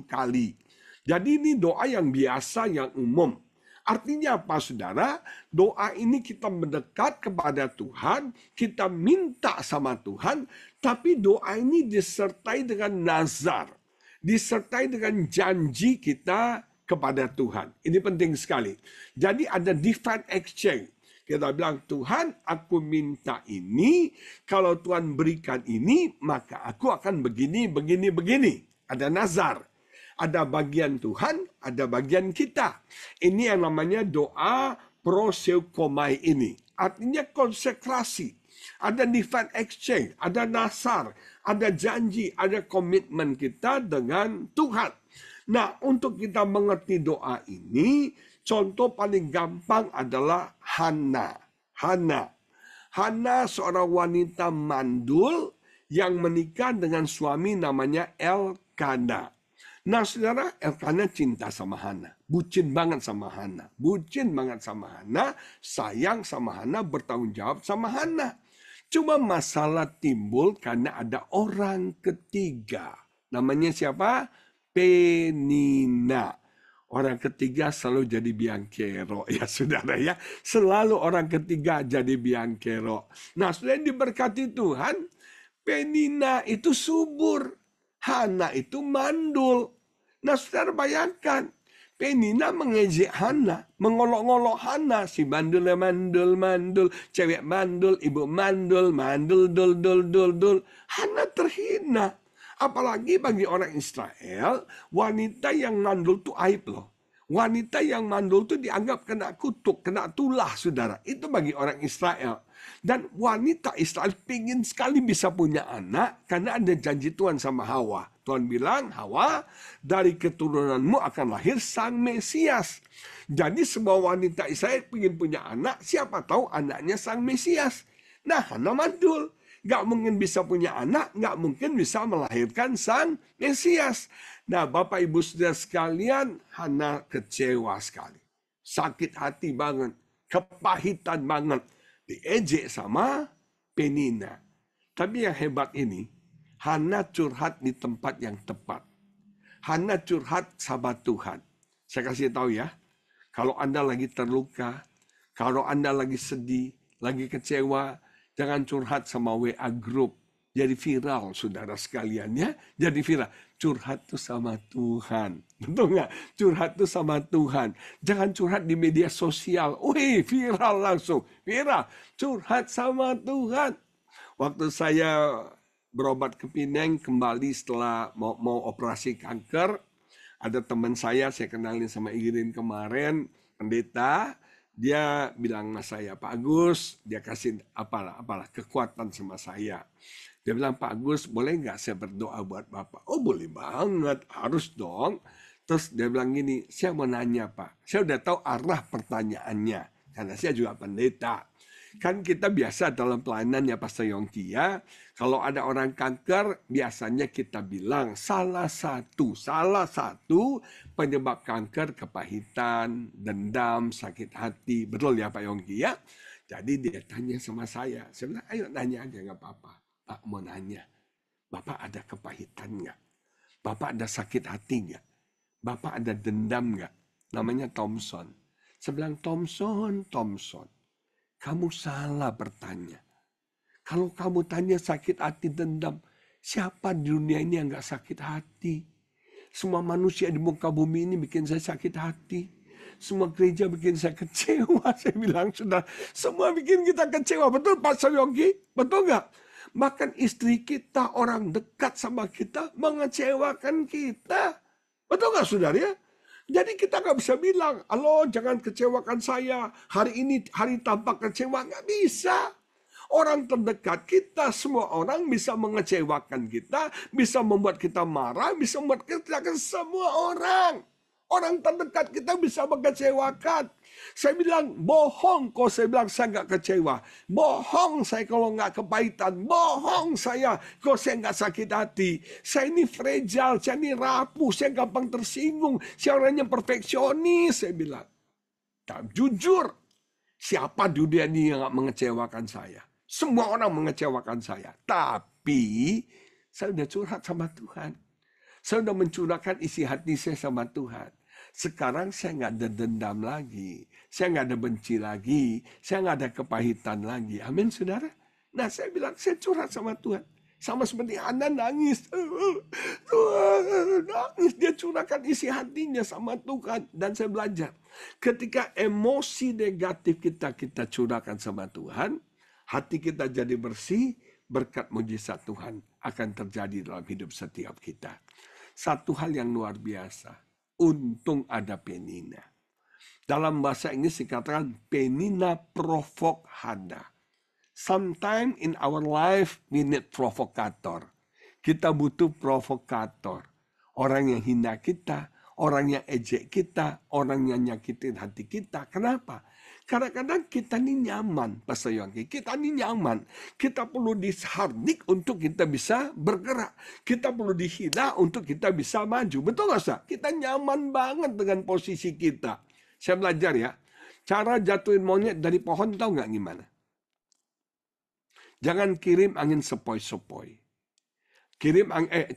kali. Jadi ini doa yang biasa, yang umum. Artinya apa saudara? Doa ini kita mendekat kepada Tuhan, kita minta sama Tuhan, tapi doa ini disertai dengan nazar. Disertai dengan janji kita kepada Tuhan. Ini penting sekali. Jadi ada divine exchange. Kita bilang, Tuhan aku minta ini, kalau Tuhan berikan ini, maka aku akan begini. Ada nazar. Ada bagian Tuhan, ada bagian kita. Ini yang namanya doa prosiokomai ini. Artinya konsekrasi. Ada divine exchange, ada nasar, ada janji, ada komitmen kita dengan Tuhan. Nah, untuk kita mengerti doa ini, contoh paling gampang adalah Hana. Hana seorang wanita mandul yang menikah dengan suami namanya Elkana. Nah, saudara, Elkana cinta sama Hana. Bucin banget sama Hana. Sayang sama Hana, bertanggung jawab sama Hana. Cuma masalah timbul karena ada orang ketiga. Namanya siapa? Penina. Orang ketiga selalu jadi biang kerok ya saudara ya. Selalu orang ketiga jadi biang kerok. Nah, saudara diberkati Tuhan, Penina itu subur. Hana itu mandul. Nah, saudara bayangkan, Penina mengejek Hana, mengolok-ngolok Hana, si mandul, cewek mandul, ibu mandul, dul. Hana terhina. Apalagi bagi orang Israel, wanita yang mandul itu aib loh. Wanita yang mandul itu dianggap kena kutuk, kena tulah, saudara. Itu bagi orang Israel. Dan wanita Israel ingin sekali bisa punya anak karena ada janji Tuhan sama Hawa. Tuhan bilang, Hawa, dari keturunanmu akan lahir sang Mesias. Jadi semua wanita Israel ingin punya anak, siapa tahu anaknya sang Mesias. Nah, Hana mandul. Gak mungkin bisa punya anak, gak mungkin bisa melahirkan sang Mesias. Nah, Bapak Ibu Saudara sekalian, Hana kecewa sekali. Sakit hati banget, kepahitan banget. Diejek sama Penina. Tapi yang hebat ini, Hana curhat di tempat yang tepat. Hana curhat sama Tuhan. Saya kasih tahu ya, kalau Anda lagi terluka, kalau Anda lagi sedih, lagi kecewa, jangan curhat sama WA group. Jadi viral, saudara sekalian ya. Jadi viral. Curhat tuh sama Tuhan. Betul nggak? Curhat tuh sama Tuhan. Jangan curhat di media sosial. Wih, viral langsung. Viral. Curhat sama Tuhan. Waktu saya berobat ke Pineng kembali setelah mau operasi kanker, ada teman saya kenalin sama Irin kemarin, pendeta, dia bilang sama saya, Pak Agus, dia kasih apalah kekuatan sama saya. Dia bilang, Pak Agus, boleh nggak saya berdoa buat Bapak? Oh, boleh banget, harus dong. Terus dia bilang gini, saya mau nanya Pak, saya udah tahu arah pertanyaannya, karena saya juga pendeta. Kan kita biasa dalam pelayanan ya Pastor Yongki ya, kalau ada orang kanker biasanya kita bilang salah satu penyebab kanker kepahitan, dendam, sakit hati. Betul ya Pak Yongki ya? Jadi dia tanya sama saya bilang ayo nanya aja nggak apa-apa. Pak mau nanya, Bapak ada kepahitan nggak? Bapak ada sakit hati nggak? Bapak ada dendam nggak? Namanya Thompson. Saya bilang Thompson. Kamu salah bertanya. Kalau kamu tanya sakit hati dendam, siapa di dunia ini yang gak sakit hati? Semua manusia di muka bumi ini bikin saya sakit hati. Semua gereja bikin saya kecewa. Saya bilang, sudah semua bikin kita kecewa. Betul Pak Yogi? Betul gak? Bahkan istri kita, orang dekat sama kita, mengecewakan kita. Betul gak saudara ya? Jadi kita nggak bisa bilang, halo jangan kecewakan saya, hari ini hari tanpa kecewa, nggak bisa. Orang terdekat kita, semua orang bisa mengecewakan kita, bisa membuat kita marah, bisa membuat kita ke semua orang. Orang terdekat kita bisa mengecewakan. Saya bilang, bohong kok saya bilang saya nggak kecewa. Bohong saya kalau nggak kepahitan. Bohong saya kalau saya nggak sakit hati. Saya ini fragile, saya ini rapuh, saya gampang tersinggung. Saya orangnya perfeksionis, saya bilang. Dan jujur, siapa di dunia ini yang nggak mengecewakan saya? Semua orang mengecewakan saya. Tapi, saya udah curhat sama Tuhan. Saya sudah mencurahkan isi hati saya sama Tuhan. Sekarang saya nggak ada dendam lagi. Saya nggak ada benci lagi. Saya nggak ada kepahitan lagi. Amin, saudara. Nah, saya bilang, saya curhat sama Tuhan. Sama seperti Hana nangis. Tuhan, nangis. Dia curahkan isi hatinya sama Tuhan. Dan saya belajar. Ketika emosi negatif kita curahkan sama Tuhan, hati kita jadi bersih, berkat mujizat Tuhan akan terjadi dalam hidup setiap kita. Satu hal yang luar biasa, untung ada penina. Dalam bahasa Inggris dikatakan penina provokada. Sometimes in our life we need provokator. Kita butuh provokator. Orang yang hina kita, orang yang ejek kita, orang yang nyakitin hati kita. Kenapa? Kadang-kadang kita ini nyaman, Pastor Yongki. Kita ini nyaman. Kita perlu dihardik untuk kita bisa bergerak. Kita perlu dihina untuk kita bisa maju. Betul nggak, Sa? Kita nyaman banget dengan posisi kita. Saya belajar ya. Cara jatuhin monyet dari pohon tahu nggak gimana? Jangan kirim angin sepoi-sepoi.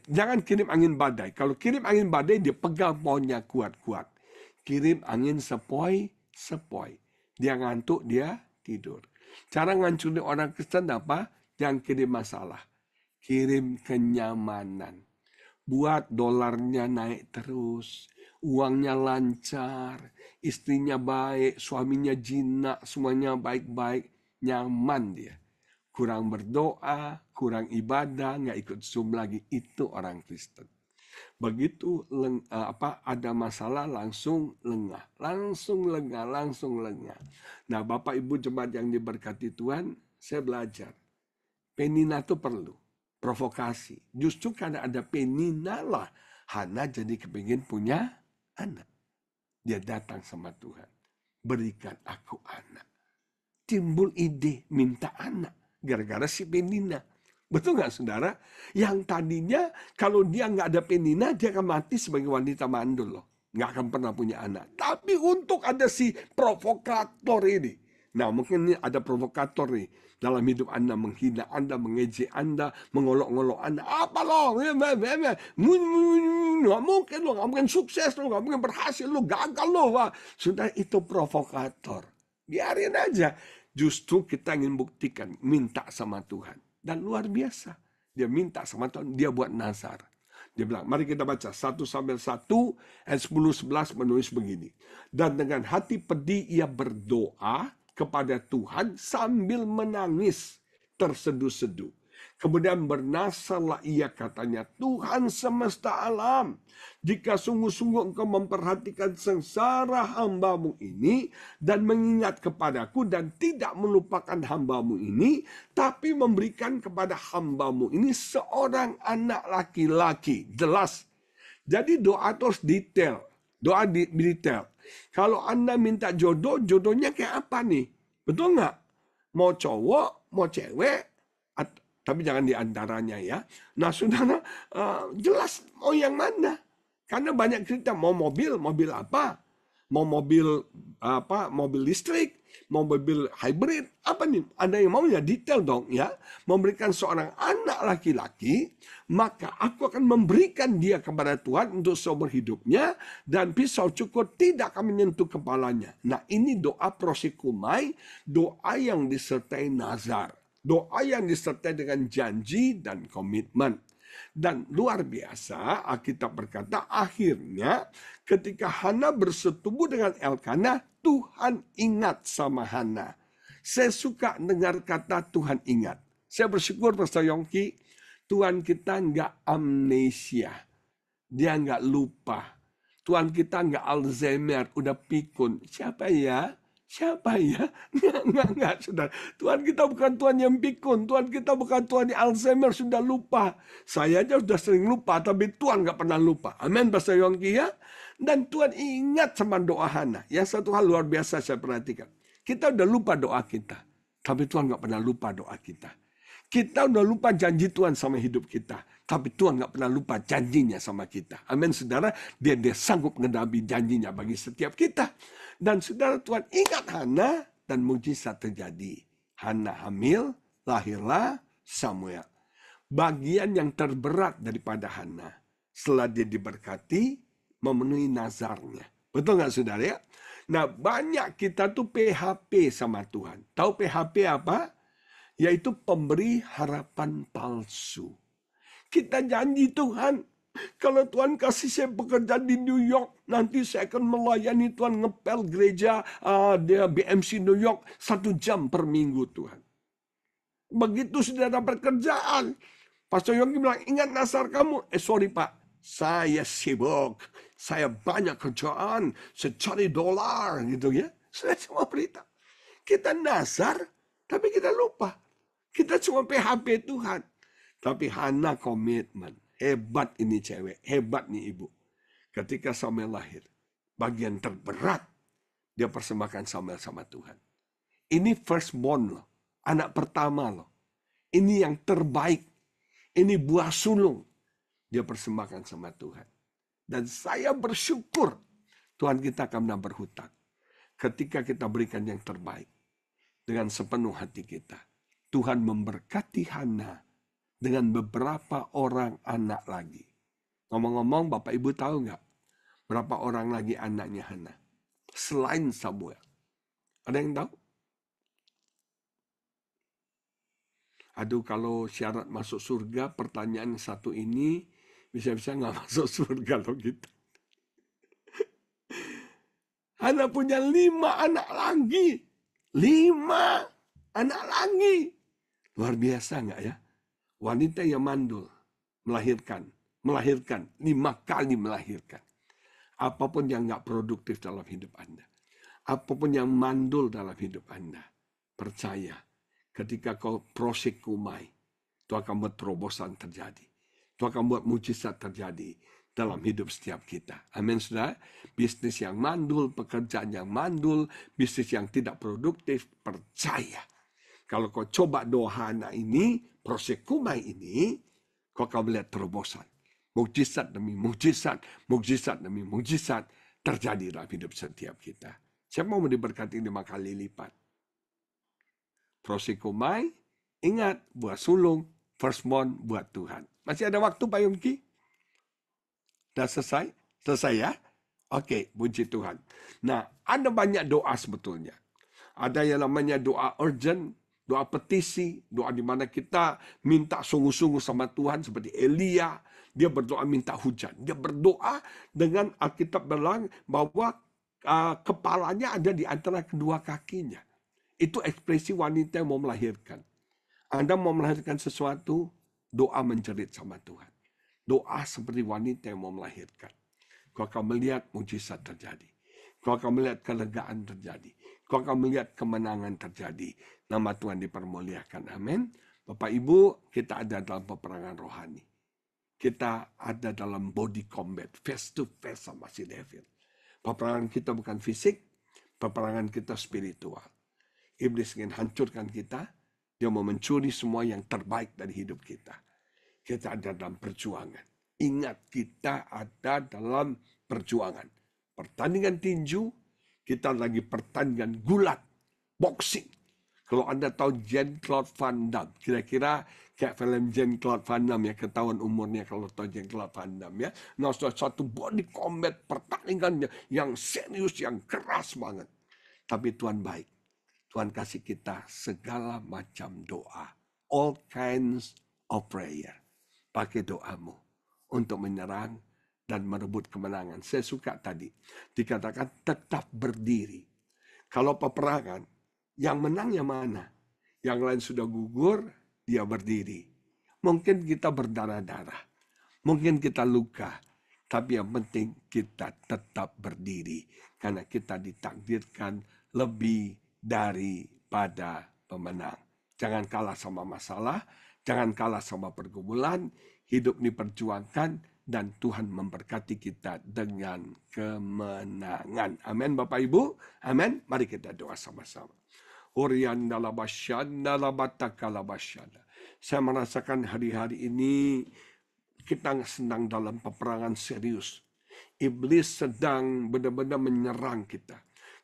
Jangan kirim angin badai. Kalau kirim angin badai, dia pegang pohonnya kuat-kuat. Kirim angin sepoi-sepoi. Dia ngantuk, dia tidur. Cara ngancurin orang Kristen apa? Jangan kirim masalah. Kirim kenyamanan. Buat dolarnya naik terus. Uangnya lancar. Istrinya baik. Suaminya jinak. Semuanya baik-baik. Nyaman dia. Kurang berdoa. Kurang ibadah. Nggak ikut Zoom lagi. Itu orang Kristen. Begitu ada masalah langsung lengah. Nah, Bapak Ibu jemaat yang diberkati Tuhan, saya belajar. Penina itu perlu. Provokasi. Justru karena ada penina lah, Hana jadi kepingin punya anak. Dia datang sama Tuhan. Berikan aku anak. Timbul ide minta anak. Gara-gara si penina. Betul nggak saudara? Yang tadinya kalau dia nggak ada penina, dia akan mati sebagai wanita mandul loh. Nggak akan pernah punya anak. Tapi untuk ada si provokator ini. Nah mungkin ini ada provokator nih. dalam hidup Anda, menghina Anda, mengejek Anda, mengolok-olok Anda. Apa lo? Nggak mungkin lo, nggak mungkin sukses lo, nggak mungkin berhasil lo, gagal lo. Wah, sudah itu provokator. Biarin aja. Justru kita ingin buktikan, minta sama Tuhan. Dan luar biasa. Dia minta sama Tuhan, dia buat nazar. Dia bilang, mari kita baca 1 Samuel 1 ayat 10-11 menulis begini. Dan dengan hati pedih ia berdoa kepada Tuhan sambil menangis terseduh-seduh. Kemudian bernasarlah ia katanya, Tuhan semesta alam, jika sungguh-sungguh engkau memperhatikan sengsara hambamu ini dan mengingat kepadaku dan tidak melupakan hambamu ini, tapi memberikan kepada hambamu ini seorang anak laki-laki. Jelas. Jadi doa terus detail. Doa detail. Kalau Anda minta jodoh, jodohnya kayak apa nih? Betul nggak? Mau cowok, mau cewek, tapi jangan di antaranya ya. Nah, saudara, jelas mau yang mana? Karena banyak cerita, mau mobil apa? Mau mobil apa? Mobil listrik, mau mobil hybrid, apa nih? Ada yang mau ya detail dong ya. Memberikan seorang anak laki-laki, maka aku akan memberikan dia kepada Tuhan untuk seumur hidupnya, dan pisau cukur tidak akan menyentuh kepalanya. Nah, ini doa prosikumai, doa yang disertai nazar. Doa yang disertai dengan janji dan komitmen. Dan luar biasa, Alkitab berkata akhirnya ketika Hana bersetubuh dengan Elkanah, Tuhan ingat sama Hana. Saya suka dengar kata Tuhan ingat. Saya bersyukur Pastor Yongki, Tuhan kita nggak amnesia. Dia nggak lupa. Tuhan kita nggak Alzheimer, udah pikun. Siapa ya? Siapa ya? Enggak, saudara. Tuhan kita bukan Tuhan yang pikun. Tuhan kita bukan Tuhan yang Alzheimer, sudah lupa. Saya aja sudah sering lupa, tapi Tuhan nggak pernah lupa. Amin, Pastor Yongki ya. Dan Tuhan ingat sama doa Hana. Yang satu hal luar biasa saya perhatikan. Kita udah lupa doa kita. Tapi Tuhan nggak pernah lupa doa kita. Kita udah lupa janji Tuhan sama hidup kita. Tapi Tuhan nggak pernah lupa janjinya sama kita. Amin, saudara. Dia sanggup mengenapi janjinya bagi setiap kita. Dan saudara, Tuhan ingat Hana dan mujizat terjadi. Hana hamil, lahirlah Samuel. Bagian yang terberat daripada Hana. Setelah dia diberkati, memenuhi nazarnya. Betul nggak saudara ya? Nah, banyak kita tuh PHP sama Tuhan. Tahu PHP apa? Yaitu pemberi harapan palsu. Kita janji Tuhan, kalau Tuhan kasih saya pekerjaan di New York, nanti saya akan melayani Tuhan ngepel gereja dia BMC New York 1 jam per minggu Tuhan. Begitu sudah ada pekerjaan, Pastor Yongki bilang, ingat nazar kamu. Sorry Pak, saya sibuk, saya banyak kerjaan, saya cari dolar gitu ya. Saya cuma berita. Kita nazar, tapi kita lupa. Kita cuma PHP Tuhan. Tapi Hana komitmen. Hebat ini cewek, hebat nih ibu. Ketika Samuel lahir, bagian terberat dia persembahkan Samuel sama Tuhan. Ini firstborn loh, anak pertama loh. Ini yang terbaik, ini buah sulung. Dia persembahkan sama Tuhan. Dan saya bersyukur Tuhan kita akan berhutang. Ketika kita berikan yang terbaik dengan sepenuh hati kita. Tuhan memberkati Hana dengan beberapa orang anak lagi. Ngomong-ngomong, Bapak Ibu tahu nggak berapa orang lagi anaknya Hana? Selain Samuel. Ada yang tahu? Aduh, kalau syarat masuk surga, pertanyaan satu ini bisa-bisa nggak masuk surga loh gitu. Hana punya 5 anak lagi. 5 anak lagi. Luar biasa nggak ya? Wanita yang mandul, melahirkan 5 kali melahirkan. Apapun yang nggak produktif dalam hidup Anda, apapun yang mandul dalam hidup Anda, percaya ketika kau prosikumai, itu akan buat terobosan terjadi. Itu akan buat mujizat terjadi dalam hidup setiap kita. Amin, saudara. Bisnis yang mandul, pekerjaan yang mandul, bisnis yang tidak produktif, percaya. Kalau kau coba doa Hana ini, prosikumai ini, kau akan melihat terobosan. Mukjizat demi mukjizat, mukjizat demi mukjizat terjadi dalam hidup setiap kita. Siapa mau diberkati 5 kali lipat? Prosikomai, ingat, buat sulung, firstborn buat Tuhan. Masih ada waktu Pak Yongki? Dah selesai? Selesai ya? Oke, puji Tuhan. Nah, ada banyak doa sebetulnya. Ada yang namanya doa urgent, doa petisi, doa di mana kita minta sungguh-sungguh sama Tuhan seperti Elia. Dia berdoa minta hujan. Dia berdoa dengan Alkitab bilang bahwa kepalanya ada di antara kedua kakinya. Itu ekspresi wanita yang mau melahirkan. Anda mau melahirkan sesuatu, doa menjerit sama Tuhan. Doa seperti wanita yang mau melahirkan. Kau akan melihat mujizat terjadi. Kau akan melihat kelegaan terjadi. Kau akan melihat kemenangan terjadi. Nama Tuhan dipermuliakan. Amin. Bapak Ibu, kita ada dalam peperangan rohani. Kita ada dalam body combat. Face to face sama si devil. Peperangan kita bukan fisik. Peperangan kita spiritual. Iblis ingin hancurkan kita. Dia mau mencuri semua yang terbaik dari hidup kita. Kita ada dalam perjuangan. Ingat, kita ada dalam perjuangan. Pertandingan tinju, kita lagi pertandingan gulat, boxing. Kalau Anda tahu Jean-Claude Van Damme, kira-kira kayak film Jean-Claude Van Damme ya, ketahuan umurnya kalau tahu Jean-Claude Van Damme ya. Nah, suatu body combat pertandingannya yang serius, yang keras banget. Tapi Tuhan baik. Tuhan kasih kita segala macam doa. All kinds of prayer. Pakai doamu untuk menyerang dan merebut kemenangan. Saya suka tadi dikatakan tetap berdiri. Kalau peperangan, yang menang yang mana? Yang lain sudah gugur, dia berdiri. Mungkin kita berdarah-darah, mungkin kita luka, tapi yang penting kita tetap berdiri. Karena kita ditakdirkan lebih daripada pemenang. Jangan kalah sama masalah, jangan kalah sama pergumulan. Hidup diperjuangkan dan Tuhan memberkati kita dengan kemenangan. Amin Bapak Ibu. Amin. Mari kita doa sama-sama. Saya merasakan hari-hari ini kita sedang dalam peperangan serius. Iblis sedang benar-benar menyerang kita.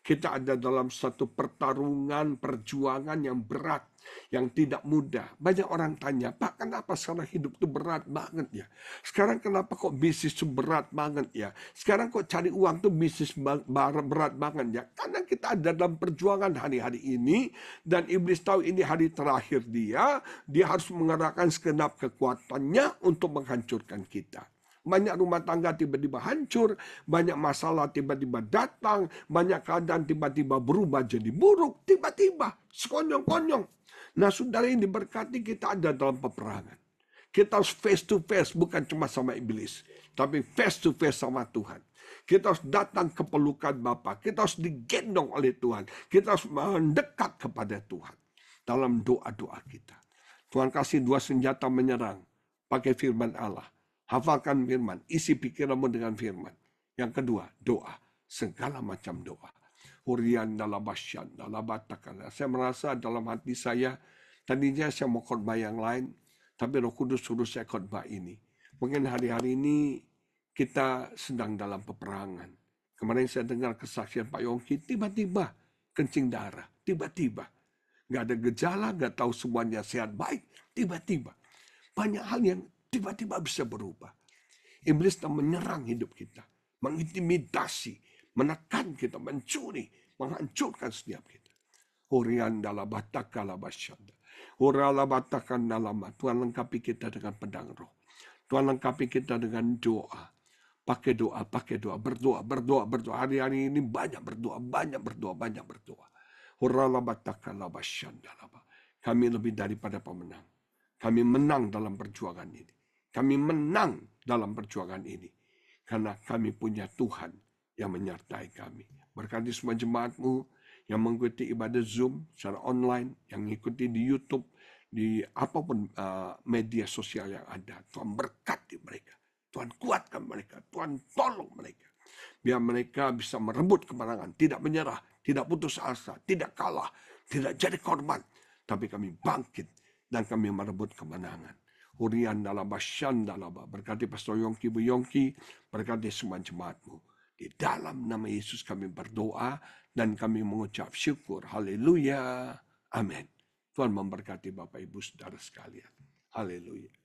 Kita ada dalam satu pertarungan, perjuangan yang berat, yang tidak mudah. Banyak orang tanya, Pak, kenapa sekarang hidup itu berat banget ya? Sekarang kenapa kok bisnis itu berat banget ya? Sekarang kok cari uang itu bisnis berat banget ya? Karena kita ada dalam perjuangan hari-hari ini, dan iblis tahu ini hari terakhir dia harus mengerahkan segenap kekuatannya untuk menghancurkan kita. Banyak rumah tangga tiba-tiba hancur, banyak masalah tiba-tiba datang, banyak keadaan tiba-tiba berubah jadi buruk, tiba-tiba, sekonyong-konyong. Nah saudara ini diberkati, kita ada dalam peperangan. Kita harus face to face, bukan cuma sama iblis, tapi face to face sama Tuhan. Kita harus datang ke pelukan Bapa, kita harus digendong oleh Tuhan, kita harus mendekat kepada Tuhan dalam doa-doa kita. Tuhan kasih dua senjata menyerang, pakai firman Allah. Hafalkan firman, isi pikiranmu dengan firman. Yang kedua, doa. Segala macam doa. Hurian dalam basyan, dalam batakala. Saya merasa dalam hati saya, tadinya saya mau khotbah yang lain, tapi Roh Kudus suruh saya khotbah ini. Mungkin hari-hari ini kita sedang dalam peperangan. Kemarin saya dengar kesaksian Pak Yongki, tiba-tiba kencing darah. Tiba-tiba. Gak ada gejala, gak tahu semuanya sehat baik. Tiba-tiba. Banyak hal yang tiba-tiba bisa berubah. Iblis telah menyerang hidup kita, mengintimidasi, menekan kita, mencuri, menghancurkan setiap kita. Hurian dalam bataka labasyanda. Hurala batakan dalam. Tuhan lengkapi kita dengan pedang roh. Tuhan lengkapi kita dengan doa. Pakai doa, berdoa. Hari-hari ini banyak berdoa. Hurala batakan labasyanda. Kami lebih daripada pemenang. Kami menang dalam perjuangan ini. Kami menang dalam perjuangan ini. Karena kami punya Tuhan yang menyertai kami. Berkati semua jemaatmu yang mengikuti ibadah Zoom secara online, yang mengikuti di YouTube, di apapun media sosial yang ada. Tuhan berkati mereka. Tuhan kuatkan mereka. Tuhan tolong mereka. Biar mereka bisa merebut kemenangan. Tidak menyerah, tidak putus asa, tidak kalah, tidak jadi korban. Tapi kami bangkit dan kami merebut kemenangan. Hurian dalam basyan dalam. Berkati Pastor Yongki, Bu Yongki, berkati semua jemaatmu. Di dalam nama Yesus kami berdoa dan kami mengucap syukur. Haleluya. Amin. Tuhan memberkati Bapak Ibu Saudara sekalian. Haleluya.